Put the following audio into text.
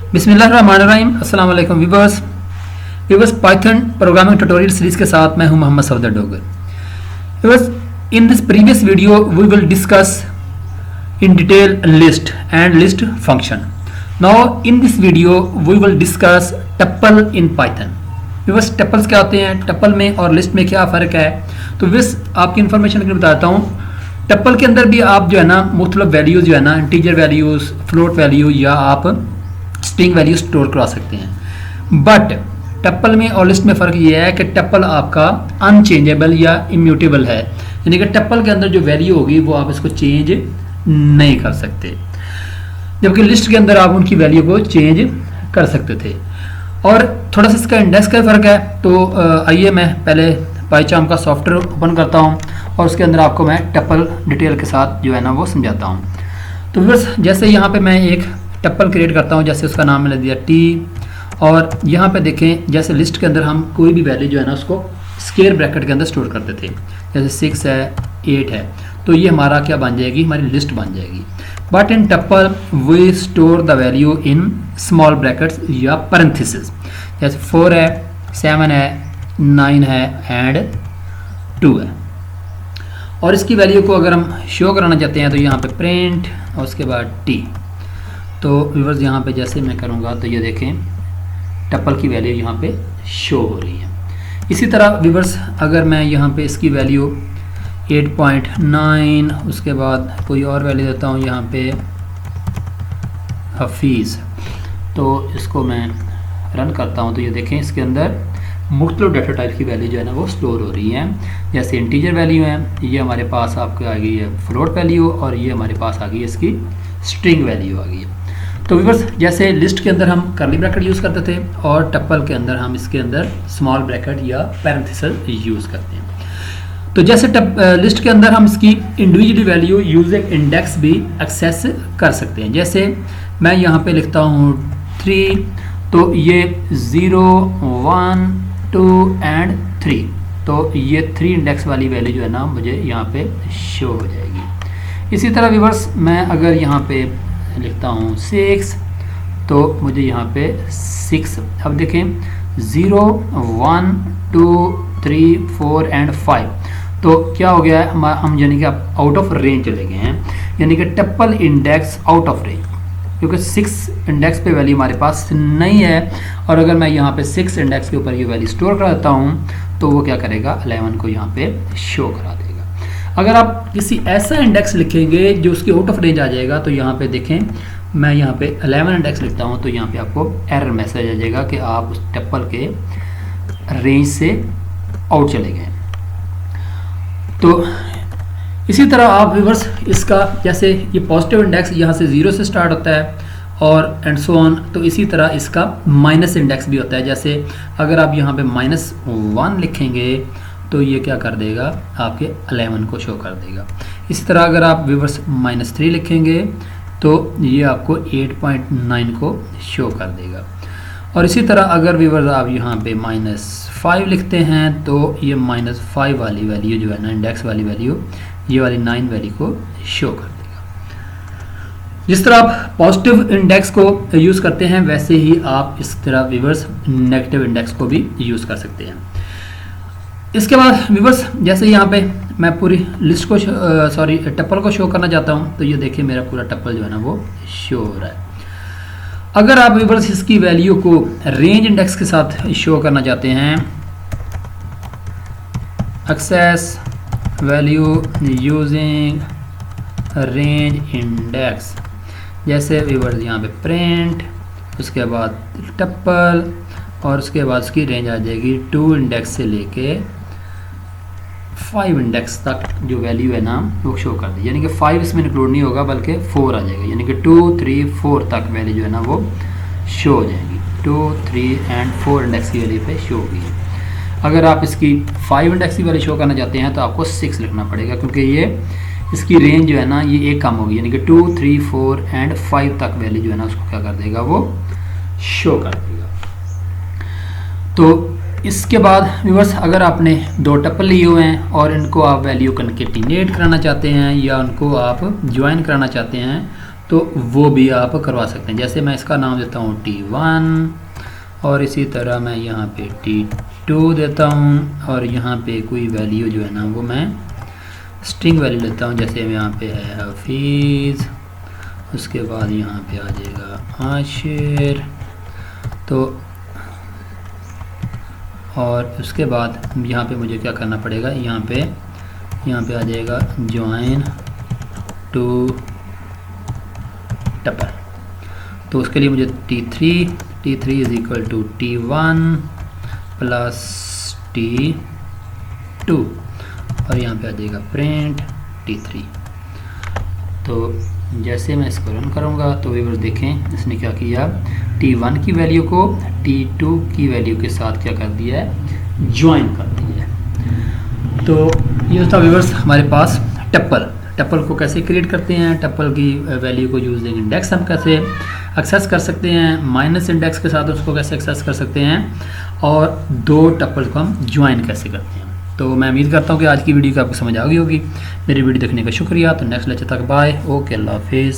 बिस्मिल्लाहिर्रहमानिर्रहीम। अस्सलाम वालेकुम viewers Python programming tutorial series के साथ मैं हूं Mohammad Safdar Dogar. Viewers, in this previous video we will discuss in detail list and list function. Now in this video we will discuss tuple in Python. Viewers, tuples क्या होते हैं, tuple में और list में क्या फ़र्क है, तो व्यूअर्स आपकी इन्फॉर्मेशन के लिए बताता हूँ। टपल के अंदर भी आप जो है ना मुख्तलिफ वैल्यूज़ जो है ना इंटीजर वैल्यूज़, फ्लोट वैल्यू या आप स्ट्रिंग वैल्यू स्टोर करवा सकते हैं। बट टपल में और लिस्ट में फ़र्क ये है कि टपल आपका अनचेंजेबल या इम्यूटेबल है, यानी कि टपल के अंदर जो वैल्यू होगी वो आप इसको चेंज नहीं कर सकते, जबकि लिस्ट के अंदर आप उनकी वैल्यू को चेंज कर सकते थे। और थोड़ा सा इसका इंडेक्स का फ़र्क है। तो आइए मैं पहले पाइचार्म का सॉफ्टवेयर ओपन करता हूं और उसके अंदर आपको मैं टपल डिटेल के साथ जो है ना वो समझाता हूं। तो बस जैसे यहाँ पे मैं एक टपल क्रिएट करता हूं, जैसे उसका नाम मैंने दिया टी, और यहाँ पे देखें जैसे लिस्ट के अंदर हम कोई भी वैल्यू जो है ना उसको स्क्वायर ब्रैकेट के अंदर स्टोर करते थे, जैसे 6 है 8 है, तो ये हमारा क्या बन जाएगी, हमारी लिस्ट बन जाएगी। But in tuple we store the value in small brackets या पैरेंथेसिस, जैसे 4 है 7 है 9 है एंड 2 है। और इसकी वैल्यू को अगर हम शो कराना चाहते हैं तो यहाँ पे प्रिंट और उसके बाद टी। तो व्यूअर्स यहाँ पे जैसे मैं करूँगा तो ये देखें टपल की वैल्यू यहाँ पे शो हो रही है। इसी तरह व्यूअर्स अगर मैं यहाँ पे इसकी वैल्यू 8.9 उसके बाद कोई और वैल्यू देता हूँ यहाँ पे हफीज़, तो इसको मैं रन करता हूँ तो ये देखें इसके अंदर मुख्तलिफ डाटा टाइप की वैल्यू जो है ना वो स्टोर हो रही हैं। जैसे इंटीजर वैल्यू है, ये हमारे पास आपको आ गई है फ्लोट वैल्यू, और ये हमारे पास आ गई है इसकी स्ट्रिंग वैल्यू आ गई है। तो व्यूअर्स जैसे लिस्ट के अंदर हम करली ब्रैकेट यूज़ करते थे और टपल के अंदर हम इसके अंदर स्मॉल ब्रैकेट या पैरेंथेसिस यूज़ करते हैं। तो जैसे लिस्ट के अंदर हम इसकी इंडिविजुअल वैल्यू यूजिंग इंडेक्स भी एक्सेस कर सकते हैं। जैसे मैं यहाँ पे लिखता हूँ 3, तो ये 0 1 2 एंड 3, तो ये 3 इंडेक्स वाली वैल्यू जो है ना मुझे यहाँ पे शो हो जाएगी। इसी तरह व्यूअर्स मैं अगर यहाँ पे लिखता हूँ 6, तो मुझे यहाँ पे 6, अब देखें 0 1 2 3 4 एंड 5, तो क्या हो गया है हम यानी कि आप आउट ऑफ रेंज चले गए हैं, यानी कि tuple index out of range, क्योंकि 6 इंडेक्स पे वैल्यू हमारे पास नहीं है। और अगर मैं यहाँ पे 6 इंडेक्स के ऊपर ये वैल्यू स्टोर करा देता हूँ तो वो क्या करेगा 11 को यहाँ पे शो करा देगा। अगर आप किसी ऐसा इंडेक्स लिखेंगे जो उसकी आउट ऑफ रेंज आ जाएगा, तो यहाँ पे देखें मैं यहाँ पे 11 इंडेक्स लिखता हूँ तो यहाँ पे आपको एरर मैसेज आ जाएगा कि आप उस टपल के रेंज से आउट चले गए। तो इसी तरह आप व्यूअर्स इसका जैसे ये पॉजिटिव इंडेक्स यहाँ से 0 से स्टार्ट होता है और एंड सो ऑन, तो इसी तरह इसका माइनस इंडेक्स भी होता है। जैसे अगर आप यहाँ पे -1 लिखेंगे तो ये क्या कर देगा, आपके 11 को शो कर देगा। इसी तरह अगर आप व्यूअर्स -3 लिखेंगे तो ये आपको 8.9 को शो कर देगा। और इसी तरह अगर व्यूअर्स आप यहाँ पे -5 लिखते हैं तो ये -5 वाली वैल्यू जो है ना इंडेक्स वाली वैल्यू, ये वाली 9 वैल्यू को शो कर देगा। जिस तरह आप पॉजिटिव इंडेक्स को यूज़ करते हैं वैसे ही आप इस तरह व्यूअर्स नेगेटिव इंडेक्स को भी यूज़ कर सकते हैं। इसके बाद व्यूअर्स जैसे यहाँ पे मैं पूरी लिस्ट को टपल को शो करना चाहता हूँ, तो ये देखिए मेरा पूरा टपल जो है ना वो शो हो रहा है। अगर आप व्यूअर्स इसकी वैल्यू को रेंज इंडेक्स के साथ शो करना चाहते हैं, access value using range index, जैसे व्यूअर्स यहाँ पे प्रिंट उसके बाद टपल और उसके बाद उसकी रेंज आ जाएगी 2 इंडेक्स से लेके 5 इंडेक्स तक जो वैल्यू है ना वो शो कर दी, यानी कि 5 इसमें इंक्लूड नहीं होगा बल्कि 4 आ जाएगा, यानी कि 2 3 4 तक वैल्यू जो है ना वो शो हो जाएगी। 2 3 एंड 4 इंडेक्स की वैल्यू पे शो होगी। अगर आप इसकी 5 इंडेक्स की वैल्यू शो करना चाहते हैं तो आपको 6 लिखना पड़ेगा, क्योंकि ये इसकी रेंज जो है ना ये एक कम होगी, यानी कि 2 3 4 एंड 5 तक वैल्यू जो है ना उसको क्या कर देगा, वो शो कर देगा। तो इसके बाद व्यूअर्स अगर आपने 2 टपल लिए हुए हैं और इनको आप वैल्यू कंकेटिनेट कराना चाहते हैं या उनको आप ज्वाइन कराना चाहते हैं, तो वो भी आप करवा सकते हैं। जैसे मैं इसका नाम देता हूँ T1 और इसी तरह मैं यहाँ पे T2 देता हूँ और यहाँ पे कोई वैल्यू जो है ना वो मैं स्ट्रिंग वैल्यू लेता हूँ। जैसे यहाँ पे है हफीज़, उसके बाद यहाँ पे आ जाएगा आशिर, तो और उसके बाद यहाँ पे मुझे क्या करना पड़ेगा, यहाँ पे आ जाएगा ज्वाइन टू टपल। तो उसके लिए मुझे T3 is equal to T1 plus T2 और यहाँ पे आ जाएगा प्रिंट T3। तो जैसे मैं इसको रन करूँगा तो व्यूअर्स देखें इसने क्या किया, T1 की वैल्यू को T2 की वैल्यू के साथ क्या कर दिया है, ज्वाइन कर दिया है। तो ये था व्यूअर्स हमारे पास टप्पल को कैसे क्रिएट करते हैं, टप्पल की वैल्यू को यूजिंग इंडेक्स हम कैसे एक्सेस कर सकते हैं, माइनस इंडेक्स के साथ उसको कैसे एक्सेस कर सकते हैं, और दो टप्पल को हम ज्वाइन कैसे करते हैं। तो मैं उम्मीद करता हूँ कि आज की वीडियो को आपको समझ आ गई होगी। मेरी वीडियो देखने का शुक्रिया। तो नेक्स्ट लेक्चर तक बाय, ओके, अल्लाह हाफिज़।